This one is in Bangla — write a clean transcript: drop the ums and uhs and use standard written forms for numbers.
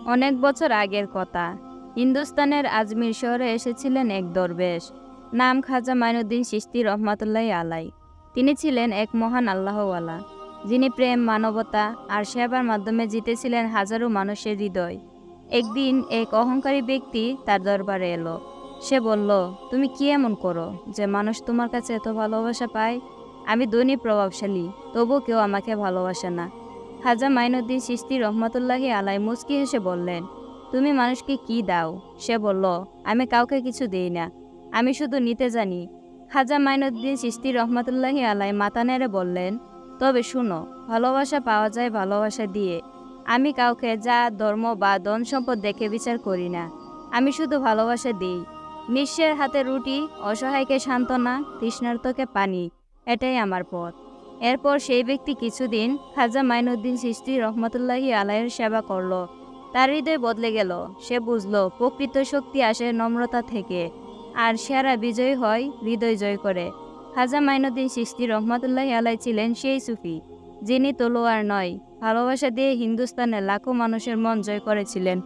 অনেক বছর আগের কথা। হিন্দুস্তানের আজমির শহরে এসেছিলেন এক দরবেশ, নাম খাজা মাইনুদ্দিন চিশতি রহমাতুল্লাহি আলাই। তিনি ছিলেন এক মহান আল্লাহওয়ালা, যিনি প্রেম, মানবতা আর সেবার মাধ্যমে জিতেছিলেন হাজারো মানুষের হৃদয়। একদিন এক অহংকারী ব্যক্তি তার দরবারে এলো। সে বলল, তুমি কি এমন করো যে মানুষ তোমার কাছে এত ভালোবাসা পায়? আমি ধনী, প্রভাবশালী, তবু কেউ আমাকে ভালোবাসে না। খাজা মাইনুদ্দিন চিশতি রহমাতুল্লাহি আলাই মুচকি হেসে বললেন, তুমি মানুষকে কি দাও? সে বলল, আমি কাউকে কিছু দেই না, আমি শুধু নিতে জানি। খাজা মাইনুদ্দিন চিশতি রহমাতুল্লাহি আলাই মাথা নেড়ে বললেন, তবে শুনো, ভালোবাসা পাওয়া যায় ভালোবাসা দিয়ে। আমি কাউকে জাত, ধর্ম বা ধন সম্পদ দেখে বিচার করি না, আমি শুধু ভালোবাসা দিই। নিঃস্বের হাতে রুটি, অসহায়কে সান্ত্বনা, তৃষ্ণার্তকে পানি, এটাই আমার পথ। এরপর সেই ব্যক্তি কিছুদিন খাজা মাইনুদ্দিন চিশতি রহমাতুল্লাহি আলাইয়ের সেবা করল। তার হৃদয় বদলে গেল। সে বুঝল, প্রকৃত শক্তি আসে নম্রতা থেকে, আর সেরা বিজয় হয় হৃদয় জয় করে। খাজা মাইনুদ্দিন চিশতি রহমাতুল্লাহি আলাই ছিলেন সেই সুফি, যিনি তলোয়ার নয়, ভালোবাসা দিয়ে হিন্দুস্তানের লাখো মানুষের মন জয় করেছিলেন।